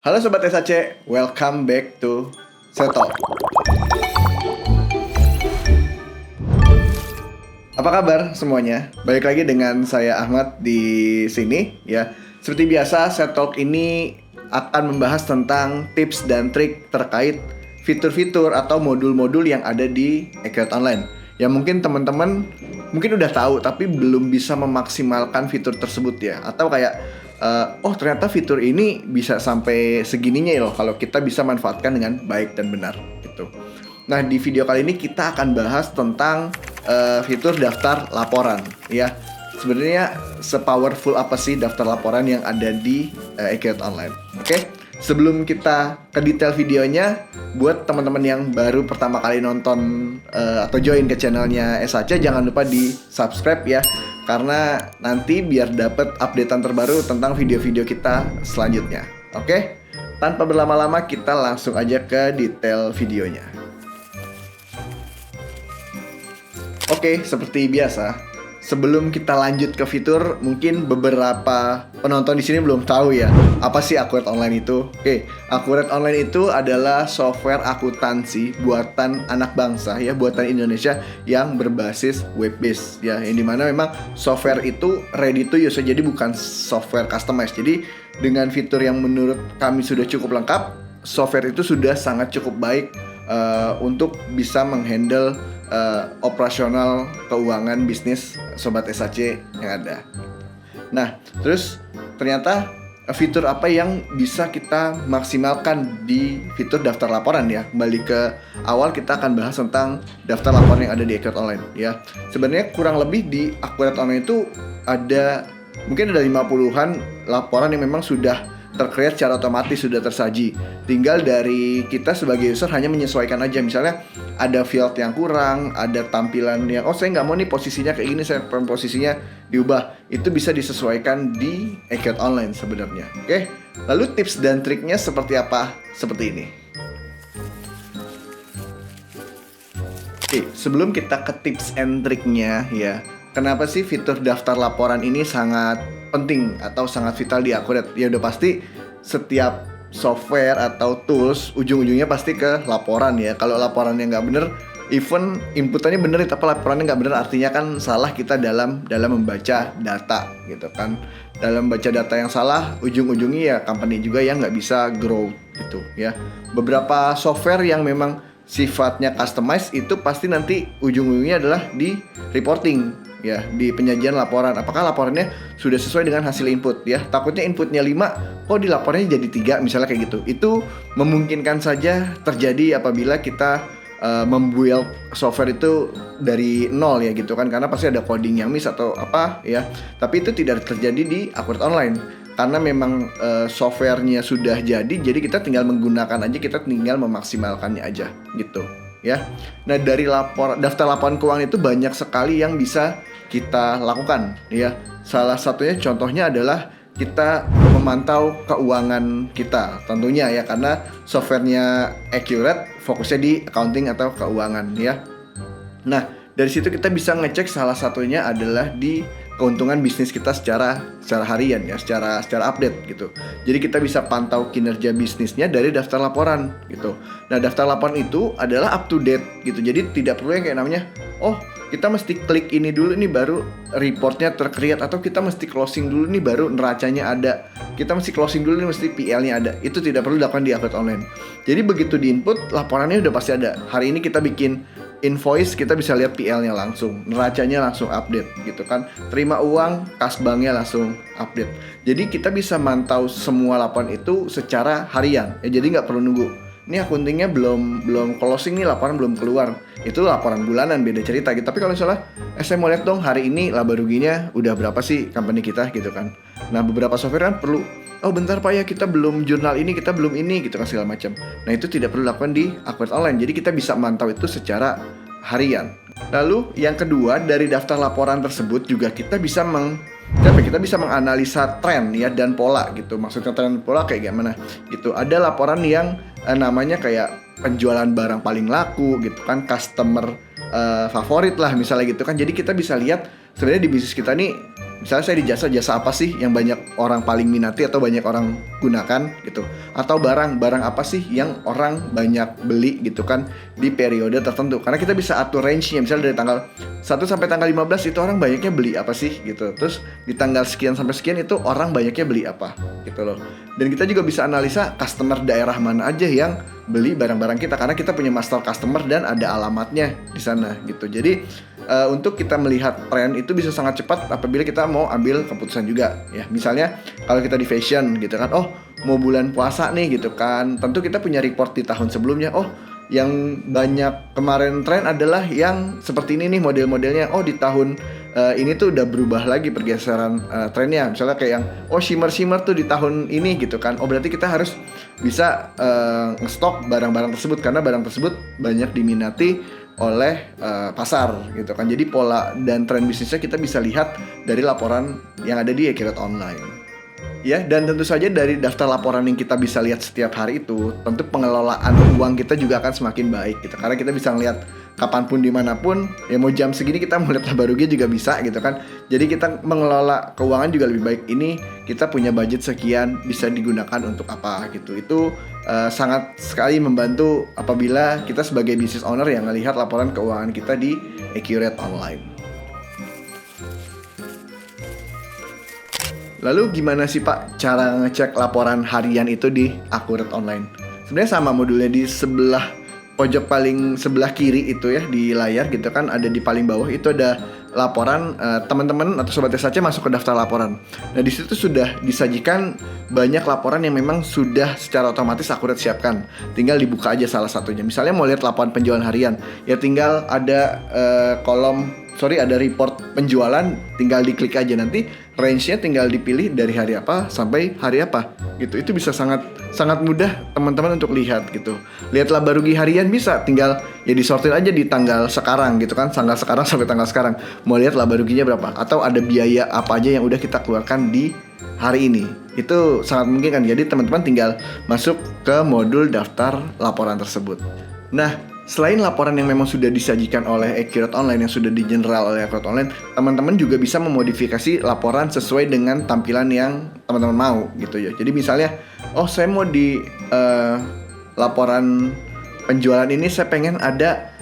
Halo Sobat SAC, welcome back to Setalk. Apa kabar semuanya? Balik lagi dengan saya Ahmad di sini ya. Seperti biasa, Setalk ini akan membahas tentang tips dan trik terkait fitur-fitur atau modul-modul yang ada di Accurate Online. Ya mungkin teman-teman mungkin udah tahu tapi belum bisa memaksimalkan fitur tersebut ya. Atau kayak oh ternyata fitur ini bisa sampai segininya ya loh kalau kita bisa manfaatkan dengan baik dan benar gitu. Nah di video kali ini kita akan bahas tentang fitur daftar laporan ya. Sebenarnya sepowerful apa sih daftar laporan yang ada di Accurate Online? Oke? Sebelum kita ke detail videonya, buat teman-teman yang baru pertama kali nonton atau join ke channelnya SAC, jangan lupa di subscribe ya, karena nanti biar dapat updatean terbaru tentang video-video kita selanjutnya. Oke? Tanpa berlama-lama kita langsung aja ke detail videonya. Oke, seperti biasa, sebelum kita lanjut ke fitur, mungkin beberapa penonton di sini belum tahu ya, apa sih Accurate Online itu? Oke, Accurate Online itu adalah software akuntansi buatan anak bangsa ya, buatan Indonesia yang berbasis web based ya, yang dimana memang software itu ready to use, jadi bukan software customized. Jadi dengan fitur yang menurut kami sudah cukup lengkap, software itu sudah sangat cukup baik untuk bisa menghandle operasional keuangan bisnis Sobat SAC yang ada. Nah, terus ternyata fitur apa yang bisa kita maksimalkan di fitur daftar laporan ya. Kembali ke awal, kita akan bahas tentang daftar laporan yang ada di Accurate Online ya. Sebenarnya kurang lebih di Accurate Online itu ada mungkin ada 50-an laporan yang memang sudah tercreate secara otomatis, sudah tersaji. Tinggal dari kita sebagai user hanya menyesuaikan aja. Misalnya ada field yang kurang, ada tampilan yang saya nggak mau nih posisinya kayak gini, saya pengen posisinya diubah. Itu bisa disesuaikan di Accurate Online sebenarnya. Oke. Lalu tips dan triknya seperti apa? Seperti ini. Oke, sebelum kita ke tips and triknya ya, kenapa sih fitur daftar laporan ini sangat penting atau sangat vital di Accurate? Ya udah pasti setiap software atau tools ujung-ujungnya pasti ke laporan ya. Kalau laporannya nggak bener, even inputannya bener tapi laporannya nggak bener, artinya kan salah kita dalam membaca data gitu kan. Dalam baca data yang salah, ujung-ujungnya ya company juga yang nggak bisa grow gitu ya. Beberapa software yang memang sifatnya customized itu pasti nanti ujung-ujungnya adalah di reporting ya, di penyajian laporan. Apakah laporannya sudah sesuai dengan hasil input ya? Takutnya inputnya 5, kok di laporannya jadi 3 misalnya kayak gitu. Itu memungkinkan saja terjadi apabila kita membuild software itu dari nol ya gitu kan, karena pasti ada coding yang miss atau apa ya. Tapi itu tidak terjadi di Accurate Online karena memang softwarenya sudah jadi kita tinggal menggunakan aja, kita tinggal memaksimalkannya aja gitu ya. Nah dari daftar laporan keuangan itu banyak sekali yang bisa kita lakukan ya. Salah satunya contohnya adalah kita memantau keuangan kita tentunya ya, karena softwarenya Accurate fokusnya di accounting atau keuangan ya. Nah dari situ kita bisa ngecek, salah satunya adalah di keuntungan bisnis kita secara harian ya, secara update gitu. Jadi kita bisa pantau kinerja bisnisnya dari daftar laporan gitu. Nah daftar laporan itu adalah up to date gitu. Jadi tidak perlu yang kayak namanya kita mesti klik ini dulu nih baru reportnya tercreate, atau kita mesti closing dulu nih baru neracanya ada, kita mesti closing dulu nih mesti PL-nya ada. Itu tidak perlu dilakukan di Accurate Online. Jadi begitu di input, laporannya udah pasti ada. Hari ini kita bikin invoice, kita bisa lihat PL-nya langsung, neracanya langsung update gitu kan. Terima uang, kas banknya langsung update. Jadi kita bisa mantau semua laporan itu secara harian ya, jadi nggak perlu nunggu. Ini akuntingnya belum closing nih, laporan belum keluar. Itu laporan bulanan, beda cerita gitu. Tapi kalau misalnya saya mau lihat dong hari ini laba ruginya udah berapa sih company kita gitu kan. Nah beberapa software kan perlu, bentar Pak ya, kita belum jurnal ini, kita belum ini gitu kan, segala macam. Nah itu tidak perlu dilakukan di Accurate Online. Jadi kita bisa mantau itu secara harian. Lalu yang kedua, dari daftar laporan tersebut juga kita bisa menganalisa tren ya dan pola gitu. Maksudnya tren dan pola kayak gimana gitu. Ada laporan yang namanya kayak penjualan barang paling laku gitu kan, customer favorit lah misalnya gitu kan. Jadi kita bisa lihat sebenarnya di bisnis kita nih Misalnya saya di jasa apa sih yang banyak orang paling minati atau banyak orang gunakan gitu. Atau barang apa sih yang orang banyak beli gitu kan di periode tertentu. Karena kita bisa atur range-nya, misalnya dari tanggal 1 sampai tanggal 15 itu orang banyaknya beli apa sih gitu. Terus di tanggal sekian sampai sekian itu orang banyaknya beli apa gitu loh. Dan kita juga bisa analisa customer daerah mana aja yang beli barang-barang kita, karena kita punya master customer dan ada alamatnya di sana gitu. Jadi untuk kita melihat tren itu bisa sangat cepat apabila kita mau ambil keputusan juga ya. Misalnya kalau kita di fashion gitu kan, oh mau bulan puasa nih gitu kan, tentu kita punya report di tahun sebelumnya. Oh yang banyak kemarin tren adalah yang seperti ini nih model-modelnya. Oh di tahun ini tuh udah berubah lagi pergeseran trennya. Misalnya kayak yang shimmer tuh di tahun ini gitu kan. Oh berarti kita harus bisa ngestok barang-barang tersebut karena barang tersebut banyak diminati oleh pasar gitu kan. Jadi pola dan tren bisnisnya kita bisa lihat dari laporan yang ada di Accurate Online. Ya, dan tentu saja dari daftar laporan yang kita bisa lihat setiap hari itu, tentu pengelolaan uang kita juga akan semakin baik gitu. Karena kita bisa ngelihat kapanpun dimanapun, ya mau jam segini kita mau lihat laba rugi juga bisa gitu kan. Jadi kita mengelola keuangan juga lebih baik. Ini kita punya budget sekian, bisa digunakan untuk apa gitu. Itu sangat sekali membantu apabila kita sebagai business owner yang melihat laporan keuangan kita di Accurate Online. Lalu gimana sih Pak cara ngecek laporan harian itu di Accurate Online? Sebenarnya sama modulnya di sebelah pojok paling sebelah kiri itu ya di layar gitu kan, ada di paling bawah itu ada laporan. Teman-teman atau sobat SHC masuk ke daftar laporan. Nah di situ sudah disajikan banyak laporan yang memang sudah secara otomatis Accurate siapkan. Tinggal dibuka aja salah satunya. Misalnya mau lihat laporan penjualan harian, ya tinggal ada ada report penjualan, tinggal diklik aja, nanti range-nya tinggal dipilih dari hari apa sampai hari apa gitu. Itu bisa sangat mudah teman-teman untuk lihat gitu. Lihat laba rugi harian bisa tinggal ya disortir aja di tanggal sekarang gitu kan, tanggal sekarang sampai tanggal sekarang. Mau lihat laba ruginya berapa atau ada biaya apa aja yang udah kita keluarkan di hari ini. Itu sangat mungkin kan. Jadi teman-teman tinggal masuk ke modul daftar laporan tersebut. Nah, selain laporan yang memang sudah disajikan oleh Accurate Online, yang sudah di general oleh Accurate Online, teman-teman juga bisa memodifikasi laporan sesuai dengan tampilan yang teman-teman mau gitu ya. Jadi misalnya, saya mau di laporan penjualan ini saya pengen ada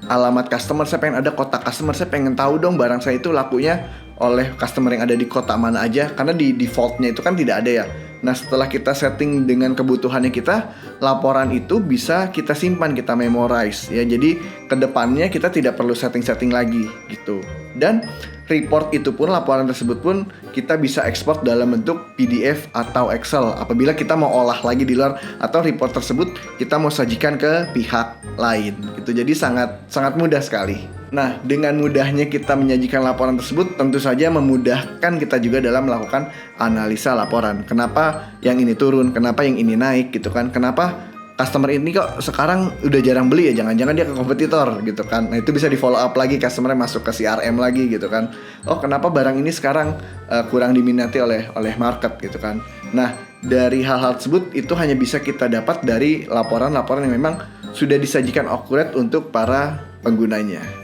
alamat customer, saya pengen ada kotak customer, saya pengen tahu dong barang saya itu lakunya oleh customer yang ada di kota mana aja, karena di defaultnya itu kan tidak ada ya. Nah setelah kita setting dengan kebutuhannya kita, laporan itu bisa kita simpan, kita memorize ya. Jadi kedepannya kita tidak perlu setting-setting lagi gitu. Dan report itu pun, laporan tersebut pun kita bisa ekspor dalam bentuk PDF atau Excel apabila kita mau olah lagi di luar, atau report tersebut kita mau sajikan ke pihak lain gitu. Jadi sangat mudah sekali. Nah, dengan mudahnya kita menyajikan laporan tersebut, tentu saja memudahkan kita juga dalam melakukan analisa laporan. Kenapa yang ini turun, kenapa yang ini naik gitu kan. Kenapa customer ini kok sekarang udah jarang beli ya, jangan-jangan dia ke kompetitor gitu kan. Nah itu bisa di follow up lagi, customer masuk ke CRM lagi gitu kan. Oh kenapa barang ini sekarang kurang diminati oleh market gitu kan. Nah dari hal-hal tersebut itu hanya bisa kita dapat dari laporan-laporan yang memang sudah disajikan accurate untuk para penggunanya.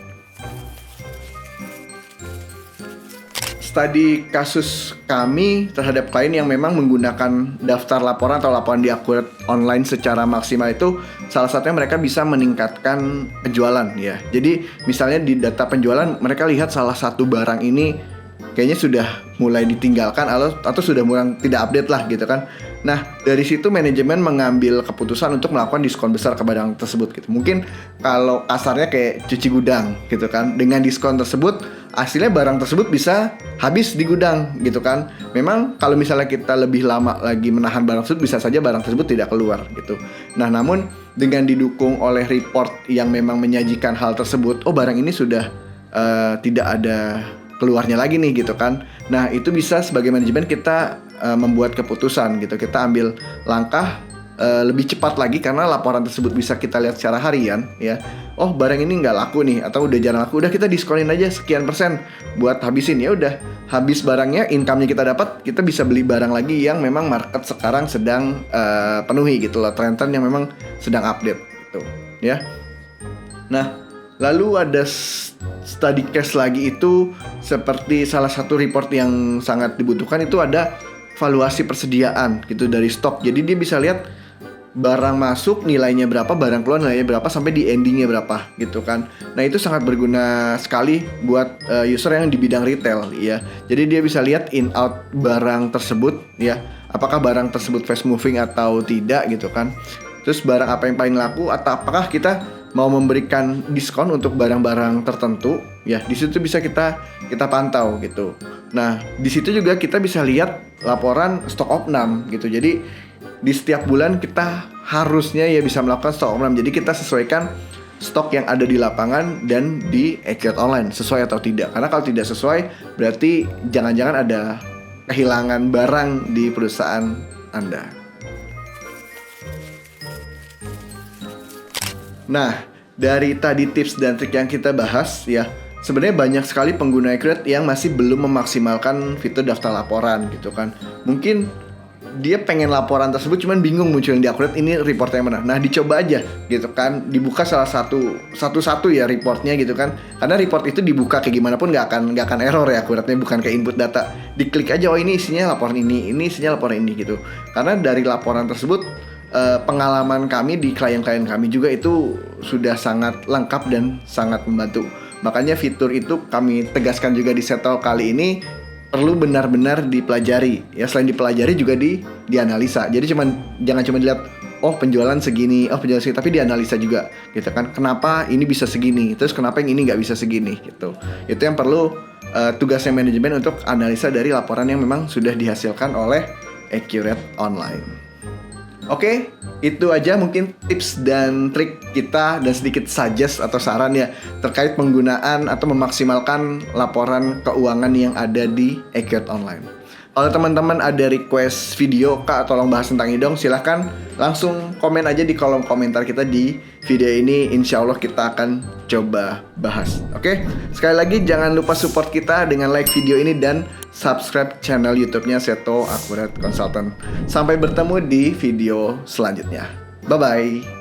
Studi kasus kami terhadap klien yang memang menggunakan daftar laporan atau laporan di Accurate Online secara maksimal itu, salah satunya mereka bisa meningkatkan penjualan ya. Jadi misalnya di data penjualan mereka lihat salah satu barang ini kayaknya sudah mulai ditinggalkan atau sudah mulai tidak update lah gitu kan. Nah dari situ manajemen mengambil keputusan untuk melakukan diskon besar ke barang tersebut gitu. Mungkin kalau kasarnya kayak cuci gudang gitu kan, dengan diskon tersebut hasilnya barang tersebut bisa habis di gudang gitu kan. Memang kalau misalnya kita lebih lama lagi menahan barang tersebut, bisa saja barang tersebut tidak keluar gitu. Nah namun dengan didukung oleh report yang memang menyajikan hal tersebut, barang ini sudah tidak ada keluarnya lagi nih gitu kan. Nah itu bisa sebagai manajemen kita membuat keputusan gitu. Kita ambil langkah lebih cepat lagi karena laporan tersebut bisa kita lihat secara harian ya. Oh barang ini nggak laku nih atau udah jarang laku, udah kita diskonin aja sekian persen buat habisin. Ya udah habis barangnya, income-nya kita dapat, kita bisa beli barang lagi yang memang market sekarang sedang penuhi gitu loh, tren-tren yang memang sedang update gitu ya. Nah lalu ada study case lagi itu seperti salah satu report yang sangat dibutuhkan itu ada valuasi persediaan gitu dari stok. Jadi dia bisa lihat barang masuk nilainya berapa, barang keluar nilainya berapa, sampai di endingnya berapa gitu kan. Nah itu sangat berguna sekali buat user yang di bidang retail ya. Jadi dia bisa lihat in out barang tersebut ya, apakah barang tersebut fast moving atau tidak gitu kan. Terus barang apa yang paling laku, atau apakah kita mau memberikan diskon untuk barang-barang tertentu ya. Di situ bisa kita pantau gitu. Nah di situ juga kita bisa lihat laporan stok opnam gitu. Jadi di setiap bulan kita harusnya ya bisa melakukan stok opnam. Jadi kita sesuaikan stok yang ada di lapangan dan di Accurate Online sesuai atau tidak. Karena kalau tidak sesuai berarti jangan-jangan ada kehilangan barang di perusahaan Anda. Nah, dari tadi tips dan trik yang kita bahas ya, sebenarnya banyak sekali pengguna Accurate yang masih belum memaksimalkan fitur daftar laporan gitu kan. Mungkin dia pengen laporan tersebut cuman bingung munculin di Accurate ini reportnya mana. Nah, dicoba aja gitu kan, dibuka salah satu ya reportnya gitu kan. Karena report itu dibuka kayak gimana pun nggak akan error ya, Accurate-nya bukan kayak input data. Diklik aja, oh ini isinya laporan ini isinya laporan ini gitu. Karena dari laporan tersebut pengalaman kami di klien-klien kami juga itu sudah sangat lengkap dan sangat membantu. Makanya fitur itu kami tegaskan juga di Settle kali ini perlu benar-benar dipelajari. Ya selain dipelajari juga dianalisa. Jadi jangan cuma dilihat oh penjualan segini, tapi dianalisa juga gitu kan. Kenapa ini bisa segini? Terus kenapa yang ini nggak bisa segini gitu. Itu yang perlu tugasnya manajemen untuk analisa dari laporan yang memang sudah dihasilkan oleh Accurate Online. Oke, itu aja mungkin tips dan trik kita dan sedikit suggest atau saran ya terkait penggunaan atau memaksimalkan laporan keuangan yang ada di Accurate Online. Kalau teman-teman ada request video, Kak tolong bahas tentang ini dong, silahkan langsung komen aja di kolom komentar kita di video ini. Insya Allah kita akan coba bahas. Oke, sekali lagi jangan lupa support kita dengan like video ini dan subscribe channel YouTube-nya Seto Accurate Consultant. Sampai bertemu di video selanjutnya. Bye-bye.